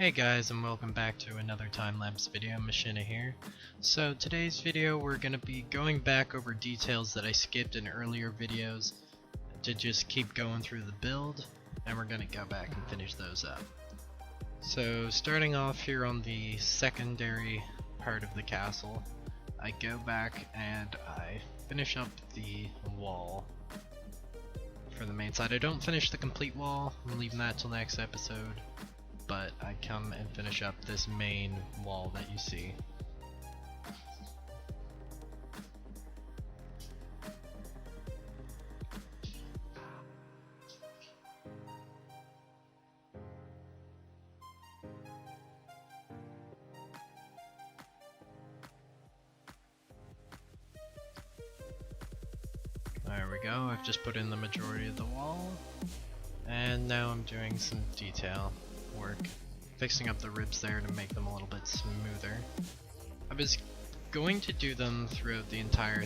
Hey guys, and welcome back to another time-lapse video. Machina here. So today's video we're going to be going back over details that I skipped in earlier videos to just keep going through the build, and we're going to go back and finish those up. So starting off here on the secondary part of the castle, I go back and I finish up the wall for the main side. I don't finish the complete wall, I'm leaving that till next episode. But I come and finish up this main wall that you see. There we go, I've just put in the majority of the wall, and now I'm doing some detail work, fixing up the ribs there to make them a little bit smoother. I was going to do them throughout the entire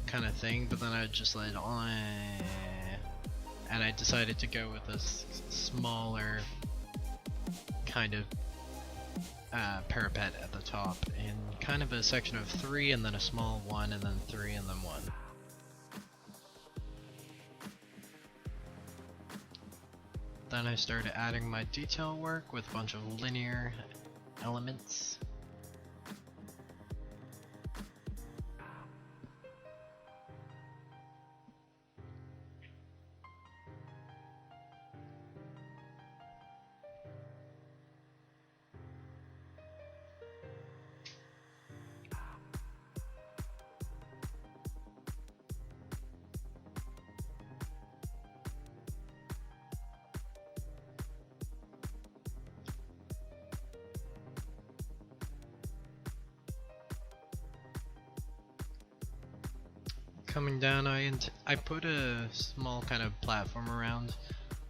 kind of thing, but then I just let on, and I decided to go with a smaller kind of parapet at the top in kind of a section of 3, and then a small 1, and then 3, and then 1. Then I started adding my detail work with a bunch of linear elements. Coming down, I put a small kind of platform around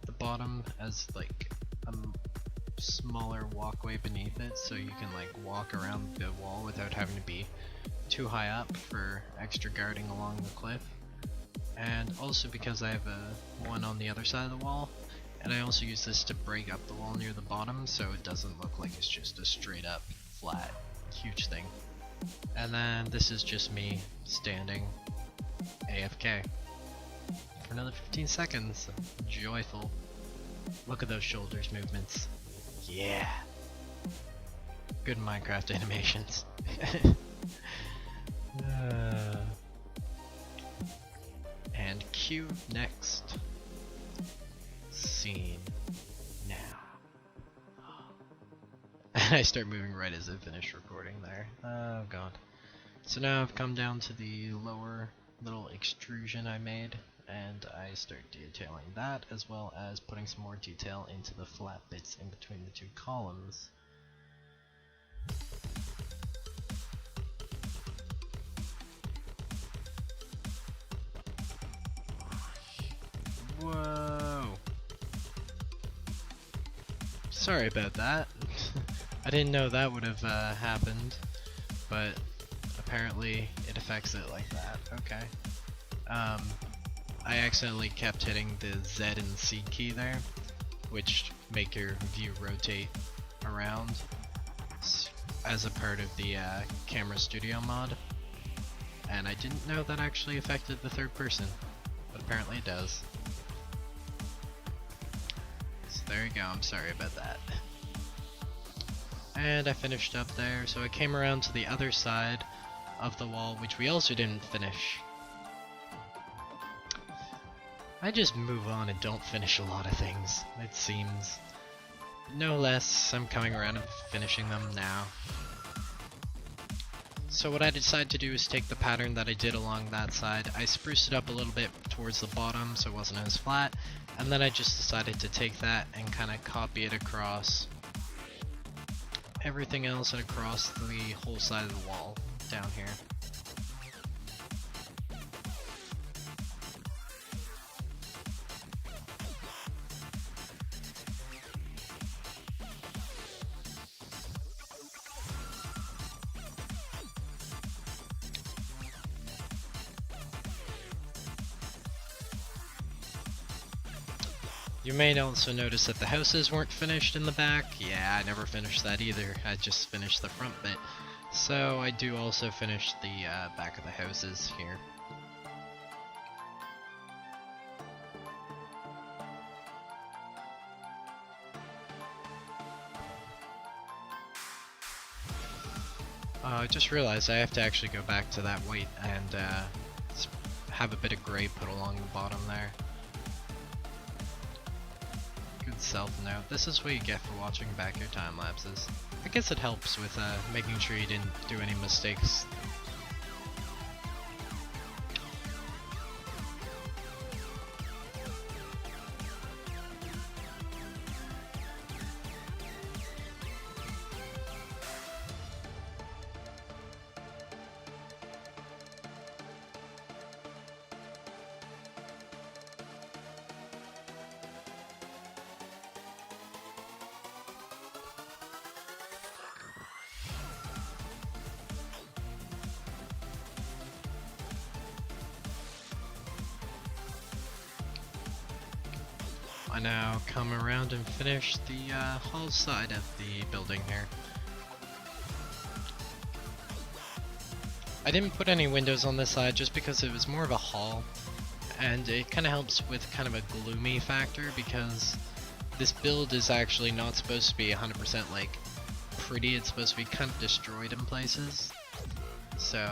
the bottom as like a smaller walkway beneath it, so you can like walk around the wall without having to be too high up for extra guarding along the cliff. And also because I have one on the other side of the wall, and I also use this to break up the wall near the bottom so it doesn't look like it's just a straight up flat huge thing. And then this is just me standing AFK for another 15 seconds. Joyful. Look at those shoulders movements. Yeah. Good Minecraft animations. And cue next scene now. And I start moving right as I finish recording there. Oh god. So now I've come down to the lower little extrusion I made, and I start detailing that, as well as putting some more detail into the flat bits in between the two columns. Whoa! Sorry about that. I didn't know that would have happened, but apparently it affects it like that. Okay. I accidentally kept hitting the Z and C key there, which make your view rotate around as a part of the camera studio mod, and I didn't know that actually affected the third person, but apparently it does. So there you go, I'm sorry about that. And I finished up there, so I came around to the other side of the wall, which we also didn't finish. I just move on and don't finish a lot of things, it seems. No less, I'm coming around and finishing them now. So what I decided to do is take the pattern that I did along that side, I spruced it up a little bit towards the bottom so it wasn't as flat, and then I just decided to take that and kind of copy it across everything else and across the whole side of the wall down here. You may also notice that the houses weren't finished in the back. Yeah, I never finished that either. I just finished the front bit. So I do also finish the back of the houses here. I just realized I have to actually go back to that white and have a bit of gray put along the bottom there. Good self-note. This is what you get for watching back your time lapses. I guess it helps with making sure you didn't do any mistakes. I now come around and finish the hall side of the building here. I didn't put any windows on this side just because it was more of a hall, and it kind of helps with kind of a gloomy factor because this build is actually not supposed to be 100% like pretty. It's supposed to be kind of destroyed in places. So,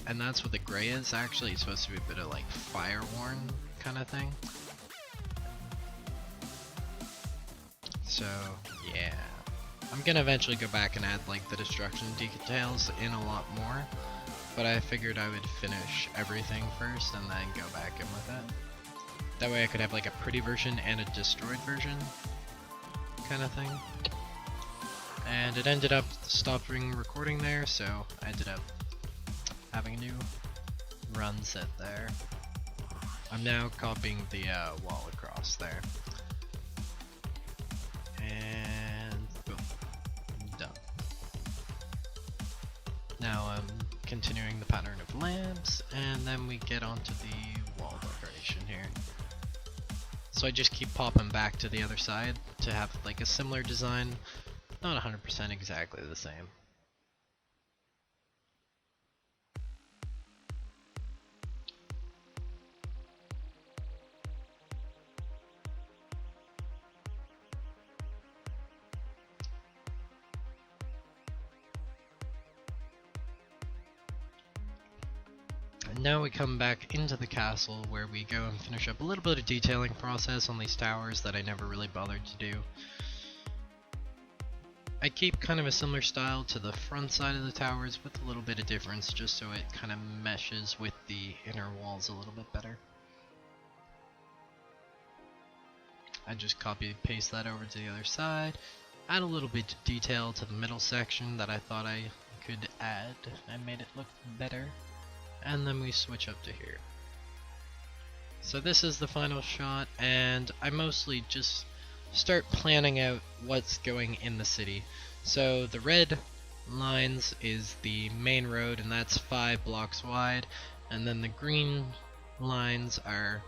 and that's what the gray is actually. It's supposed to be a bit of like fire worn kind of thing. So yeah, I'm gonna eventually go back and add like the destruction details in a lot more, but I figured I would finish everything first and then go back in with it. That way I could have like a pretty version and a destroyed version kind of thing. And it ended up stopping recording there, so I ended up having a new run set there. I'm now copying the wall across there. And boom, done. Now I'm continuing the pattern of lamps, and then we get onto the wall decoration here. So I just keep popping back to the other side to have like a similar design, not 100% exactly the same. Now we come back into the castle where we go and finish up a little bit of detailing process on these towers that I never really bothered to do. I keep kind of a similar style to the front side of the towers with a little bit of difference just so it kind of meshes with the inner walls a little bit better. I just copy and paste that over to the other side, add a little bit of detail to the middle section that I thought I could add and made it look better. And then we switch up to here. So this is the final shot, and I mostly just start planning out what's going in the city. So the red lines is the main road, and that's 5 blocks wide, and then the green lines are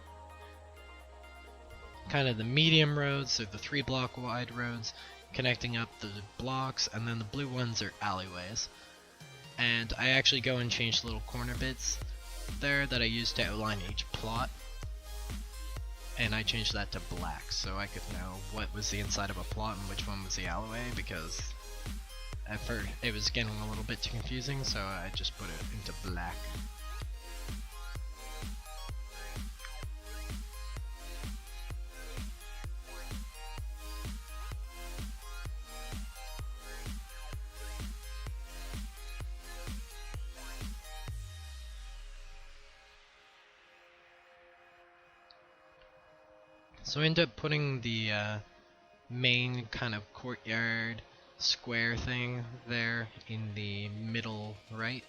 kind of the medium roads, so the 3 block wide roads connecting up the blocks, and then the blue ones are alleyways. And I actually go and change little corner bits there that I use to outline each plot, and I changed that to black so I could know what was the inside of a plot and which one was the alleyway, because at first it was getting a little bit too confusing, so I just put it into black. So I end up putting the main kind of courtyard square thing there in the middle right,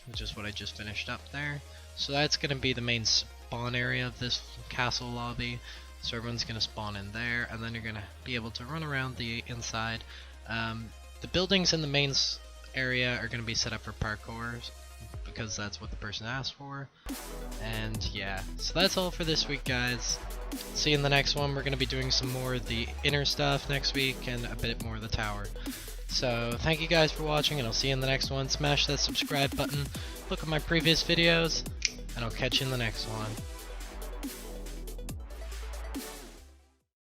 which is what I just finished up there. So that's going to be the main spawn area of this castle lobby. So everyone's going to spawn in there, and then you're going to be able to run around the inside. The buildings in the main area are going to be set up for parkour, because that's what the person asked for. And yeah, so that's all for this week, guys. See you in the next one. We're going to be doing some more of the inner stuff next week and a bit more of the tower. So thank you guys for watching, and I'll see you in the next one. Smash that subscribe button, look at my previous videos, and I'll catch you in the next one.